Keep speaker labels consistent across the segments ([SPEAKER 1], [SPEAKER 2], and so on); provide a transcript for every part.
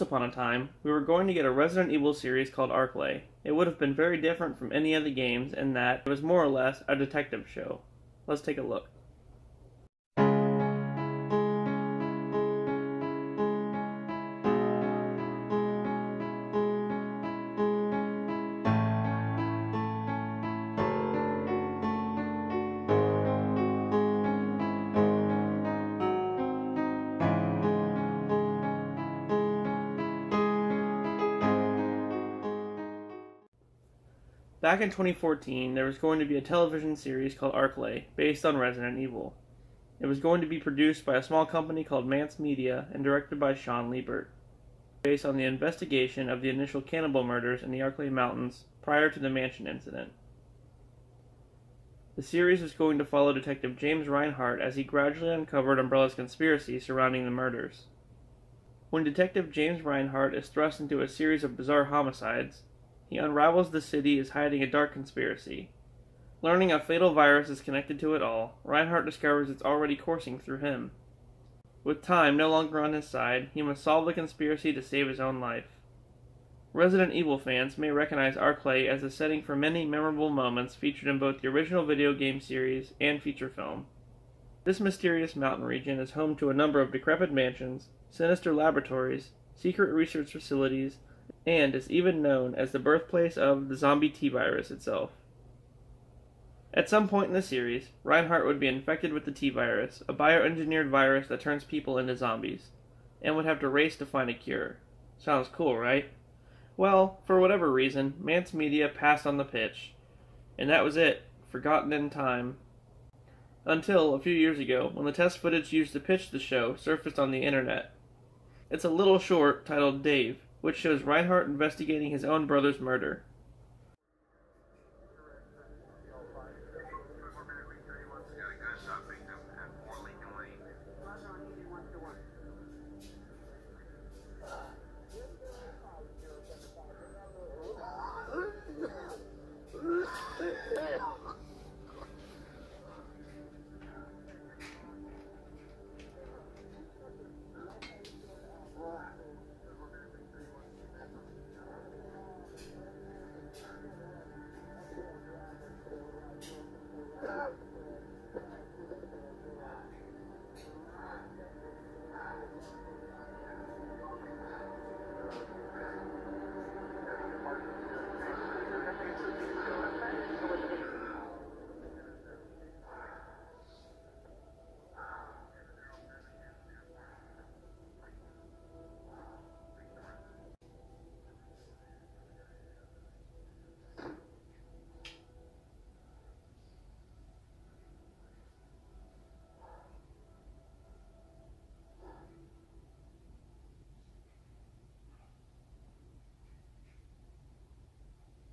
[SPEAKER 1] Once upon a time, we were going to get a Resident Evil series called Arklay. It would have been very different from any of the games in that it was more or less a detective show. Let's take a look. Back in 2014, there was going to be a television series called Arklay, based on Resident Evil. It was going to be produced by a small company called Mance Media and directed by Sean Liebert, based on the investigation of the initial cannibal murders in the Arklay Mountains prior to the mansion incident. The series was going to follow Detective James Reinhardt as he gradually uncovered Umbrella's conspiracy surrounding the murders. When Detective James Reinhardt is thrust into a series of bizarre homicides, he unravels the city is hiding a dark conspiracy. Learning a fatal virus is connected to it all, Reinhardt discovers it's already coursing through him. With time no longer on his side, he must solve the conspiracy to save his own life. Resident Evil fans may recognize Arklay as the setting for many memorable moments featured in both the original video game series and feature film. This mysterious mountain region is home to a number of decrepit mansions, sinister laboratories, secret research facilities, and is even known as the birthplace of the zombie T-virus itself. At some point in the series, Reinhardt would be infected with the T-virus, a bioengineered virus that turns people into zombies, and would have to race to find a cure. Sounds cool, right? Well, for whatever reason, Mance Media passed on the pitch, and that was it, forgotten in time. Until a few years ago, when the test footage used to pitch the show surfaced on the internet. It's a little short titled Dave, which shows Reinhardt investigating his own brother's murder.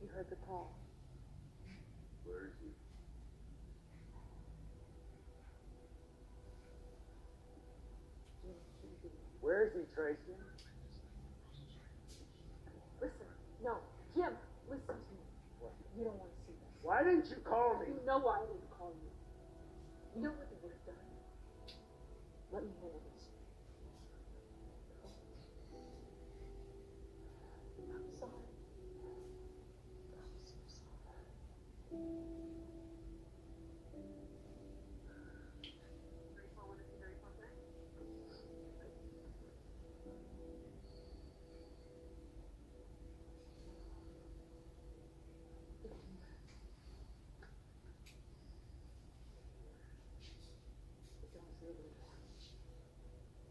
[SPEAKER 2] You heard the call.
[SPEAKER 3] Where is he? Where is he, Tracy?
[SPEAKER 2] Listen, no, Jim, listen to me.
[SPEAKER 3] What?
[SPEAKER 2] You don't want to see this.
[SPEAKER 3] Why didn't you call me?
[SPEAKER 2] You know why I didn't call you. You know what they would have done. Let me handle this. I'm sorry. I'm so sorry.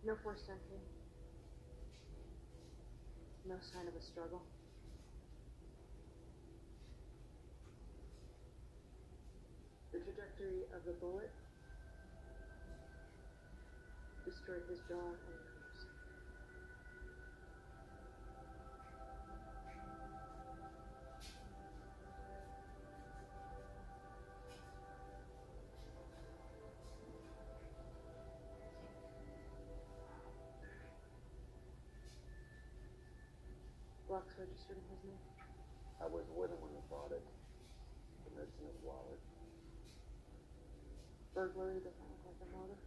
[SPEAKER 2] No forced entry. No sign of a struggle. The trajectory of the bullet destroyed his jaw and ears. Box registered in his name.
[SPEAKER 3] I was with him when he bought it. And it's in his wallet.
[SPEAKER 2] Burglary doesn't look like a motive.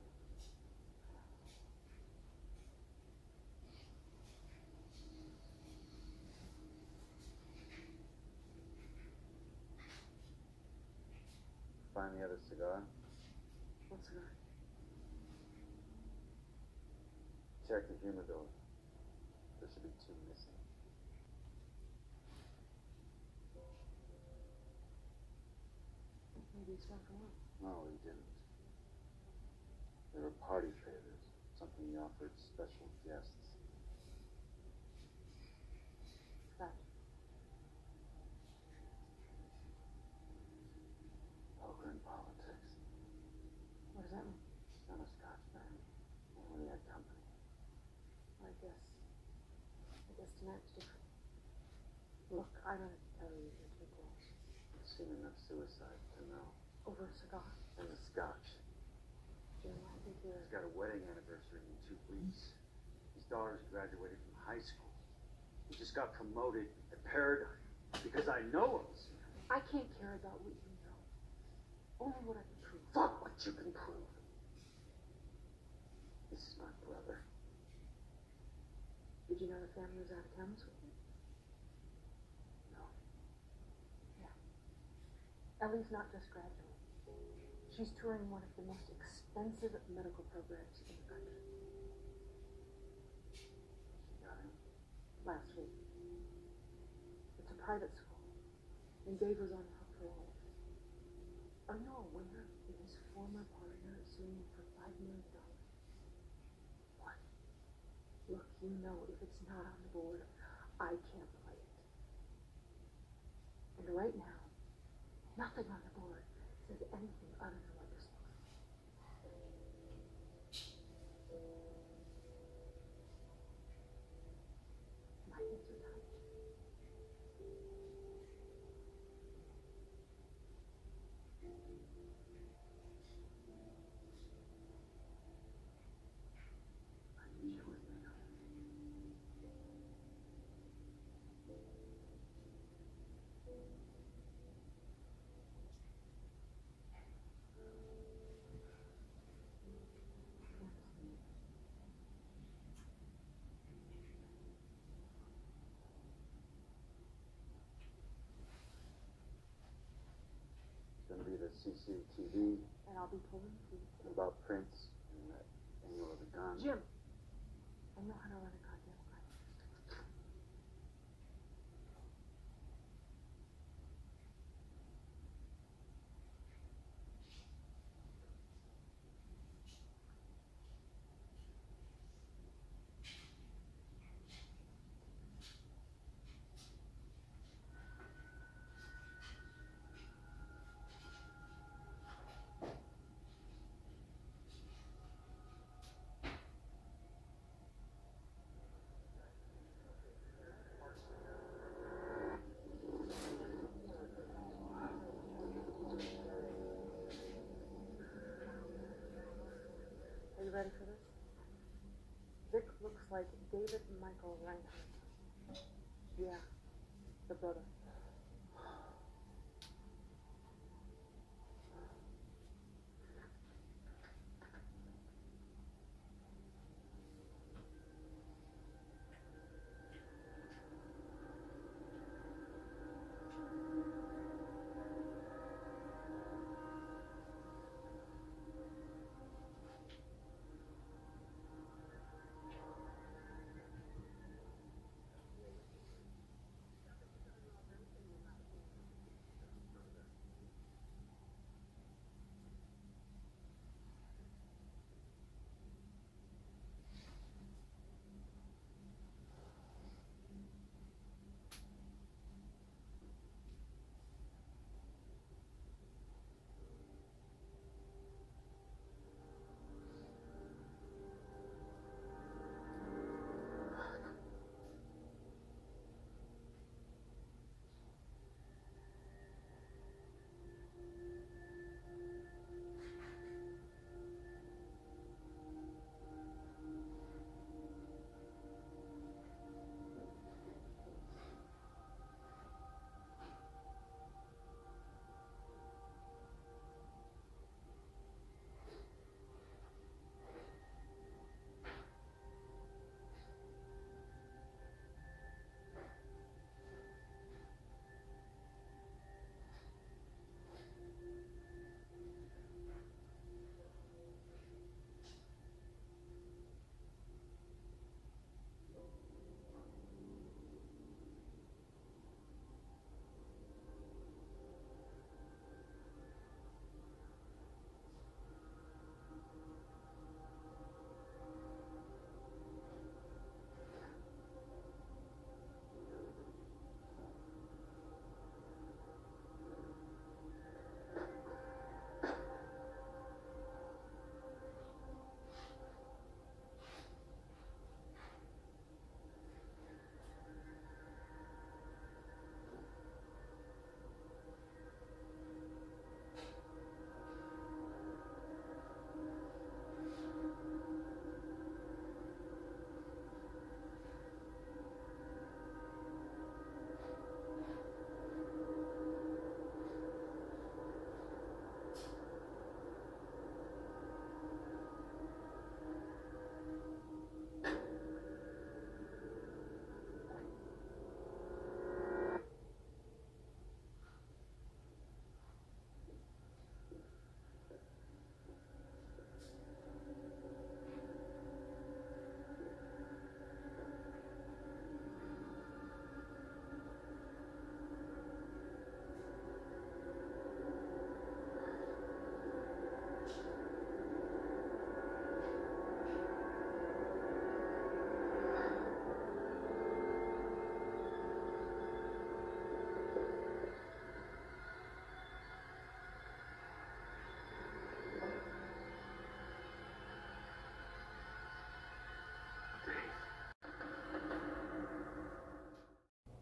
[SPEAKER 3] find the other cigar?
[SPEAKER 2] What cigar?
[SPEAKER 3] Check the humidor. There should be 2 missing.
[SPEAKER 2] Maybe he smoked one.
[SPEAKER 3] No, he didn't. They were party favors. Something he offered special guests.
[SPEAKER 2] Scotch.
[SPEAKER 3] Poker and politics.
[SPEAKER 2] What does that mean?
[SPEAKER 3] I'm a Scotch man. When he had company.
[SPEAKER 2] I guess tonight's different. Look, I don't have to tell you you're too close.
[SPEAKER 3] I've seen enough suicides to know.
[SPEAKER 2] Over a cigar.
[SPEAKER 3] And the Scotch.
[SPEAKER 2] Jim, I think you're...
[SPEAKER 3] He's got a wedding anniversary in 2 weeks. His daughter's graduated from high school. He just got promoted at Paradigm because I know him.
[SPEAKER 2] I can't care about what you know. Only what I can prove.
[SPEAKER 3] Fuck what you can prove. This is my brother.
[SPEAKER 2] Did you know the family was out of town this weekend?
[SPEAKER 3] No.
[SPEAKER 2] Yeah. Ellie's not just graduating. She's touring one of the most expensive medical programs in the country.
[SPEAKER 3] She got him.
[SPEAKER 2] Last week. It's a private school, and Dave was on the hook for all of it. Are you aware that his former partner is suing him for $5 million?
[SPEAKER 3] What?
[SPEAKER 2] Look, you know if it's not on the board, I can't play it. And right now, nothing on the board says anything other than what you're supposed to. My hands are tied.
[SPEAKER 3] I need you with me. It's gonna be the CCTV
[SPEAKER 2] And I'll be pulling teeth.
[SPEAKER 3] about Prince and that angle of the gun.
[SPEAKER 2] Jim! I know how to run a goddamn crime. Are you ready for this? Vic looks like David Michael Reinhardt. Yeah, the brother.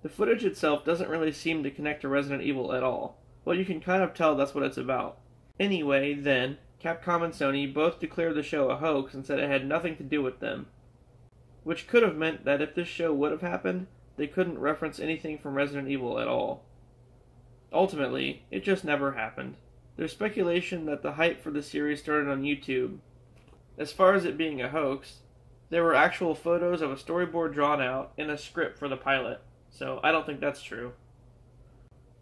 [SPEAKER 1] The footage itself doesn't really seem to connect to Resident Evil at all, but you can kind of tell that's what it's about. Anyway, then, Capcom and Sony both declared the show a hoax and said it had nothing to do with them. Which could have meant that if this show would have happened, they couldn't reference anything from Resident Evil at all. Ultimately, it just never happened. There's speculation that the hype for the series started on YouTube. As far as it being a hoax, there were actual photos of a storyboard drawn out and a script for the pilot, so I don't think that's true.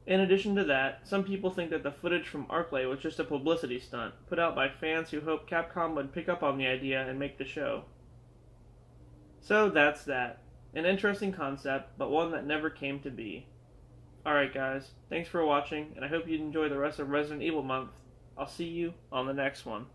[SPEAKER 1] In addition to that, some people think that the footage from Arklay was just a publicity stunt, put out by fans who hoped Capcom would pick up on the idea and make the show. So that's that. An interesting concept, but one that never came to be. Alright guys, thanks for watching, and I hope you enjoy the rest of Resident Evil month. I'll see you on the next one.